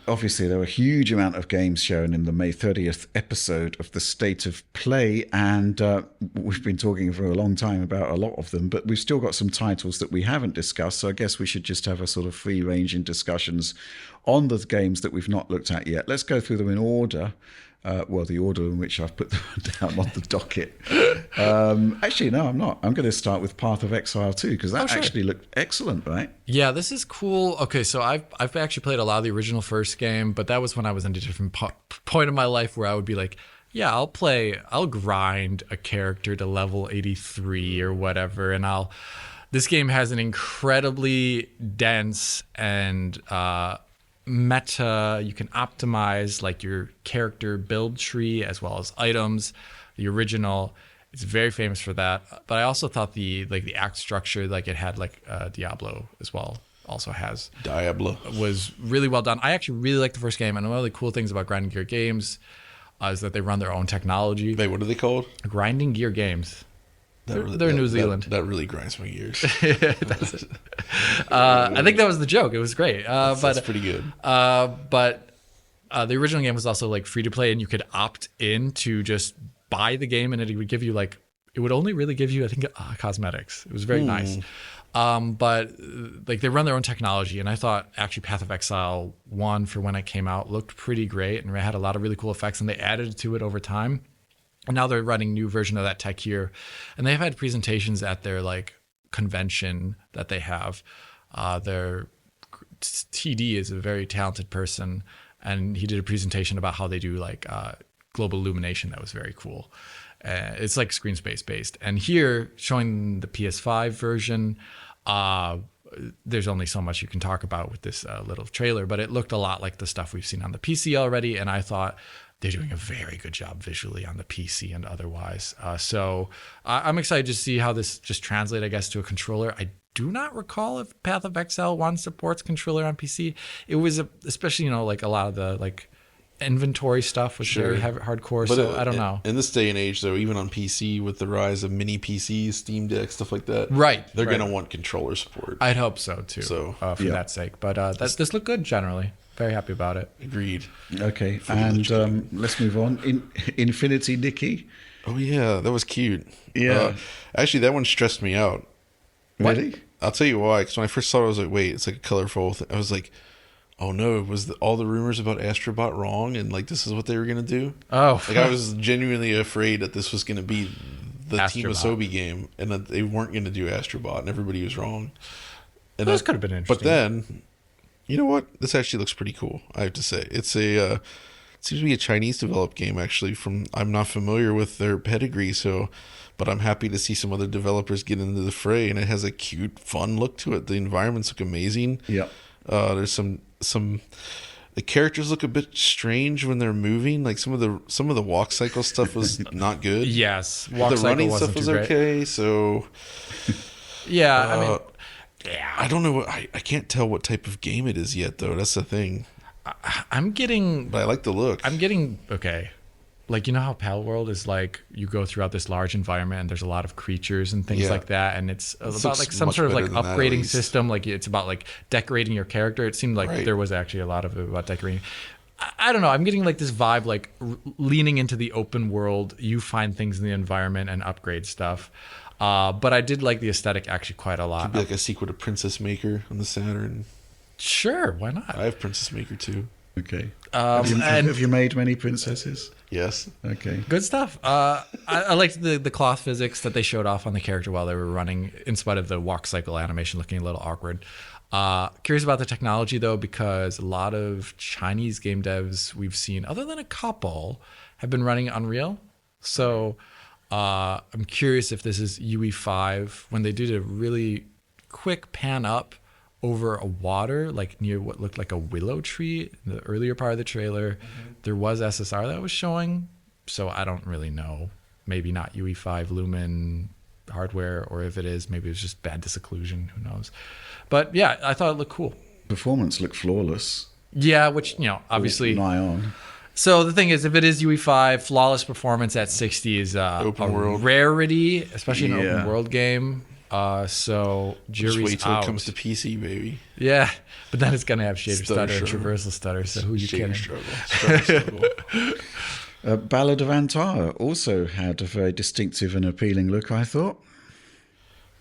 obviously, there were a huge amount of games shown in the May 30th episode of the State of Play, and we've been talking for a long time about a lot of them, but we've still got some titles that we haven't discussed, so I guess we should just have a sort of free-ranging discussions on the games that we've not looked at yet. Let's go through them in order. The order in which I've put them down on the docket. Actually, no, I'm not. I'm going to start with Path of Exile 2, because that actually looked excellent, right? Yeah, this is cool. Okay, so I've actually played a lot of the original first game, but that was when I was in a different point of my life where I would be like, yeah, I'll grind a character to level 83 or whatever, and this game has an incredibly dense and meta. You can optimize like your character build tree as well as items. The original, it's very famous for that. But I also thought the act structure, like it had like Diablo as well, also has Diablo, was really well done. I actually really like the first game, and one of the cool things about Grinding Gear Games is that they run their own technology. Wait, what are they called? Grinding Gear Games. They're in New Zealand. That really grinds my gears. I think that was the joke. It was great. That's pretty good. But the original game was also like free to play, and you could opt in to just buy the game, and it would give you it would only really give you, I think, cosmetics. It was very nice. But like they run their own technology, and I thought actually Path of Exile 1 for when it came out looked pretty great, and it had a lot of really cool effects, and they added to it over time. And now they're running new version of that tech here, and they've had presentations at their like convention that they have. Their TD is a very talented person, and he did a presentation about how they do like global illumination. That was very cool. It's like screen space based. And here, showing the PS5 version, there's only so much you can talk about with this little trailer, but it looked a lot like the stuff we've seen on the PC already, and I thought they're doing a very good job visually on the PC and otherwise. So I'm excited to see how this just translates, I guess, to a controller. I do not recall if Path of Exile 1 supports controller on PC. It was especially, like a lot of the like inventory stuff was very hardcore. But so I don't know. In this day and age, though, even on PC with the rise of mini PCs, Steam Deck, stuff like that, they're going to want controller support. I'd hope so too. So for that sake, but this looked good generally. Very happy about it. Agreed. Okay, and let's move on. Infinity Nikki. Oh yeah, that was cute. Yeah. Actually, that one stressed me out. Really? I'll tell you why. Because when I first saw it, I was like, wait, it's like a colorful thing. I was like, oh no, was all the rumors about Astrobot wrong? And like, this is what they were going to do? Oh. Like, I was genuinely afraid that this was going to be the Team Asobi game and that they weren't going to do Astrobot, and everybody was wrong. And this could have been interesting. But then, you know what? This actually looks pretty cool, I have to say. It's it seems to be a Chinese developed game, actually. I'm not familiar with their pedigree, but I'm happy to see some other developers get into the fray, and it has a cute, fun look to it. The environments look amazing. Yeah. There's some the characters look a bit strange when they're moving. Like some of the walk cycle stuff was not good. Yes, the running stuff was okay. So yeah, I mean. Yeah, I don't know. I can't tell what type of game it is yet, though. That's the thing. I'm getting... But I like the look. I'm getting... Okay. Like, you know how Pal World is like, you go throughout this large environment and there's a lot of creatures and things like that, and it's about like some sort of like upgrading system. Like it's about like decorating your character. It seemed like there was actually a lot of it about decorating. I don't know. I'm getting like this vibe, like leaning into the open world. You find things in the environment and upgrade stuff. But I did like the aesthetic actually quite a lot. Could be like a sequel to Princess Maker on the Saturn. Sure, why not? I have Princess Maker too. Okay. Have you made many princesses? Yes. Okay. Good stuff. I liked the cloth physics that they showed off on the character while they were running, in spite of the walk cycle animation looking a little awkward. Curious about the technology, though, because a lot of Chinese game devs we've seen, other than a couple, have been running Unreal. So I'm curious if this is UE5, when they did a really quick pan up over a water, like near what looked like a willow tree in the earlier part of the trailer. There was SSR that was showing, so I don't really know. Maybe not UE5 Lumen hardware, or if it is, maybe it was just bad disocclusion, who knows. But yeah, I thought it looked cool. Performance looked flawless. Yeah, which, obviously... Nigh on. So the thing is, if it is UE5, flawless performance at 60 is a world rarity, especially in an open world game. So Just jury's wait till out. it comes to PC, baby. Yeah, but then it's gonna have shader stutter and struggle. traversal stutter. So who you kidding? Struggle. Ballad of Antara also had a very distinctive and appealing look, I thought.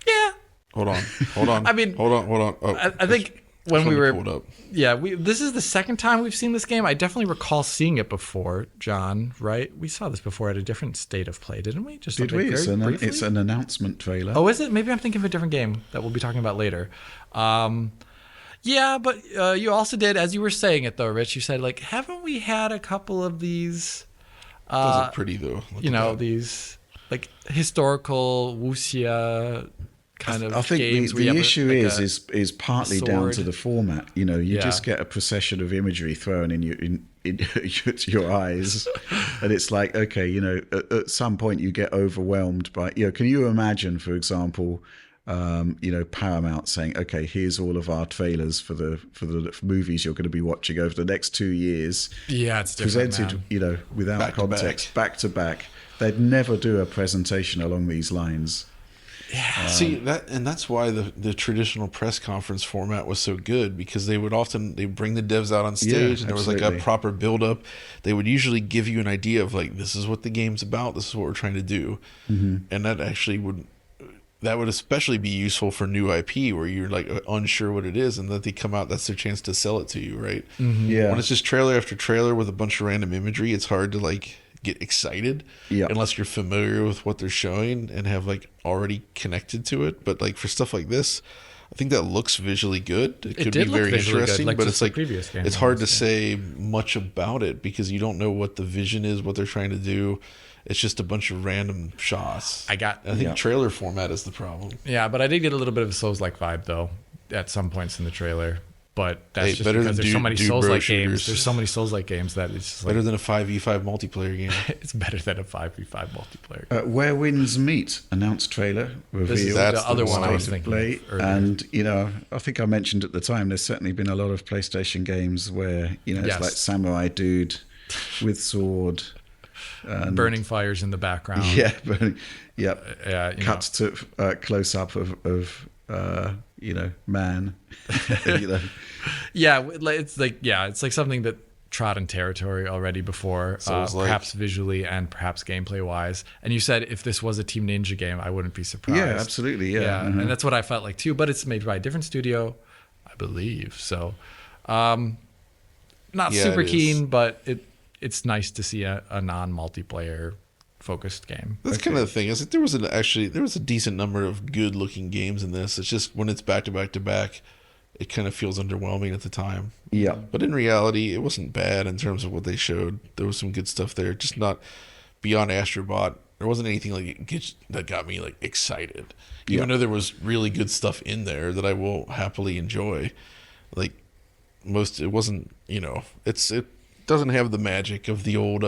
Yeah, Hold on. I mean, hold on. Oh, I think when we were pulled up. Yeah, this is the second time we've seen this game. I definitely recall seeing it before, John, right? We saw this before at a different state of play, didn't we? Did we? It's an announcement trailer. Oh, is it? Maybe I'm thinking of a different game that we'll be talking about later. Yeah, but you also did, as you were saying it though, Rich, you said, like, haven't we had a couple of these, Those look pretty, though. these, like, historical wuxia kind of I think games the issue like is partly down to sword. the format. You know, you just get a procession of imagery thrown in your eyes, and it's like, okay, you know, at some point you get overwhelmed by, you know, can you imagine, for example, you know, Paramount saying, okay, here's all of our trailers for the movies you're going to be watching over the next 2 years. Yeah, it's different, presented, man. you know, without Back to context, back to back. They'd never do a presentation along these lines. Yeah. See that's why the traditional press conference format was so good, because they would bring the devs out on stage, and there was like a proper build up. They would usually give you an idea of like, this is what the game's about, this is what we're trying to do, and that would especially be useful for new IP where you're like unsure what it is, and that they come out, that's their chance to sell it to you, right? Yeah. When it's just trailer after trailer with a bunch of random imagery, it's hard to like get excited unless you're familiar with what they're showing and have like already connected to it. But like for stuff like this, I think that looks visually good. It could be very interesting, like but just it's the like previous game, it's hard to say much about it because you don't know what the vision is, what they're trying to do. It's just a bunch of random shots. I think trailer format is the problem. Yeah, but I did get a little bit of a Souls-like vibe though at some points in the trailer. But that's just better because than there's so many Souls-like shooters. games. There's so many Souls-like games that it's just like, Better than a 5v5 multiplayer game. it's better than a 5v5 multiplayer game. Where Winds Meet announced trailer This is revealed. That's the other the one I one. was to thinking play, of earlier. and you know, I think I mentioned at the time, there's certainly been a lot of PlayStation games where, you know, Yes. it's like Samurai Dude with sword, Burning fires in the background. yeah, yeah, Yeah, you cuts to close up of you know, man, you know. Yeah, it's like something that trod in territory already before, Souls-like. perhaps visually and perhaps gameplay wise. And you said if this was a Team Ninja game, I wouldn't be surprised. Yeah, absolutely, yeah. And that's what I felt like too. But it's made by a different studio, I believe. So, not Yeah, super it is. keen, but it's nice to see a non-multiplayer focused game. That's kind of the thing. Is that there was a decent number of good looking games in this. It's just when it's back to back to back, it kind of feels underwhelming at the time. Yeah. But in reality, it wasn't bad in terms of what they showed. There was some good stuff there. Just not beyond Astrobot. There wasn't anything like that got me like excited. Even though there was really good stuff in there that I will happily enjoy. Like it wasn't, you know, it doesn't have the magic of the old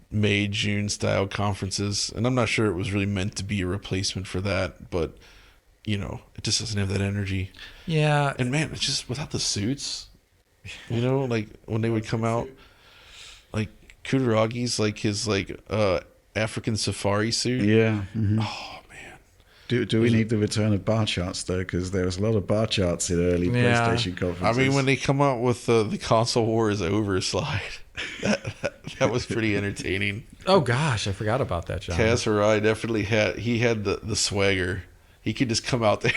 May, June style conferences. And I'm not sure it was really meant to be a replacement for that, but you know, it just doesn't have that energy. Yeah. And man, it's just without the suits, you know, like when they would come out, like Kudaragi's like his like African safari suit. Yeah. Oh man. Do we need the return of bar charts though? Because there was a lot of bar charts in early Yeah. PlayStation conferences. I mean, when they come out with the console war is over slide, that was pretty entertaining. Oh gosh, I forgot about that, John. Kaz Hirai definitely had the swagger. He could just come out there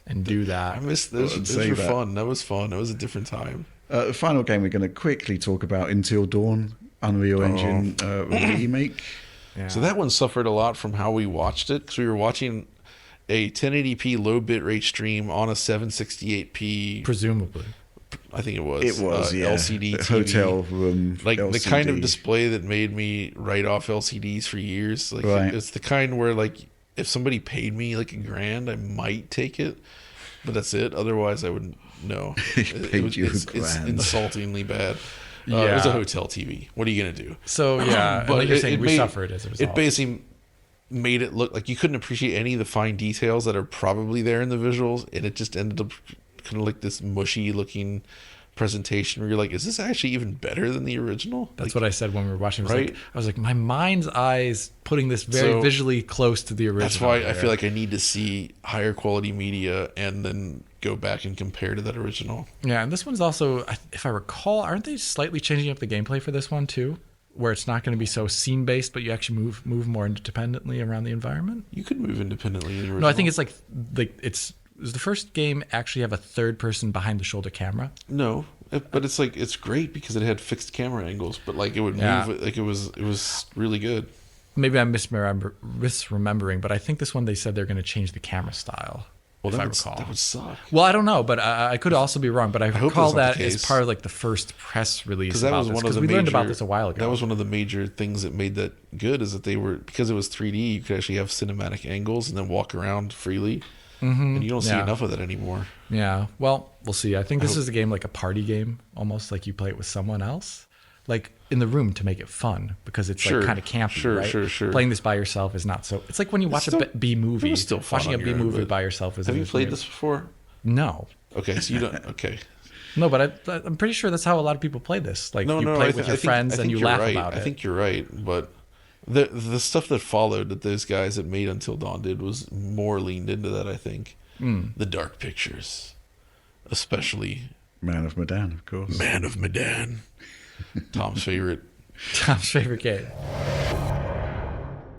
And do that. I missed those. Well, Those say were that. fun. That was fun. That was a different time. The final game we're going to quickly talk about, Until Dawn, Unreal Engine remake. Yeah. So that one suffered a lot from how we watched it, because we were watching a 1080p low bitrate stream on a 768p. Presumably. I think it was. It was, yeah. LCD The TV. hotel room. Like the LCD. kind of display that made me write off LCDs for years. Like Right. it's the kind where like if somebody paid me like $1,000, I might take it, but that's it. Otherwise, I wouldn't. No, Paid you it's $1,000. insultingly bad. It Yeah. was a hotel TV. What are you gonna do? So yeah, But like you're it- saying, it we made- suffered as a result. It basically made it look like you couldn't appreciate any of the fine details that are probably there in the visuals, and it just ended up kind of like this mushy looking presentation where you're like, is this actually even better than the original? That's what I said when we were watching. Right? I was like, my mind's eyes putting this very visually close to the original. That's why I feel like I need to see higher quality media and then go back and compare to that original. Yeah, and this one's also, if I recall, aren't they slightly changing up the gameplay for this one too? Where it's not going to be so scene-based, but you actually move more independently around the environment? You could move independently in the original. No, I think it's like does the first game actually have a third person behind the shoulder camera? No, but it's like it's great because it had fixed camera angles, but like it would move, like it was really good. Maybe I'm misremembering, but I think this one they said they're going to change the camera style. Well, if I recall. That would suck. Well, I don't know, but I could also be wrong. But I recall that as part of like the first press release. Because that was one of the we learned about this a while ago. That was one of the major things that made that good, is that they were, because it was 3D, you could actually have cinematic angles and then walk around freely. Mm-hmm. And you don't see enough of that anymore. Yeah. Well, we'll see. I think this is a game like a party game, almost like you play it with someone else, like in the room to make it fun, because it's like kind of campy, right? Sure. Playing this by yourself is not so. It's like when you watch a B movie. Still fun watching a B movie by yourself is. Have you played this before? No. Okay, so you don't. Okay. No, but I'm pretty sure that's how a lot of people play this. Like you play it with your friends and you laugh about it. I think you're right, but the stuff that followed that those guys that made Until Dawn did was more leaned into that, I think. The dark pictures, especially Man of Medan, of course. Man of Medan. Tom's favorite game.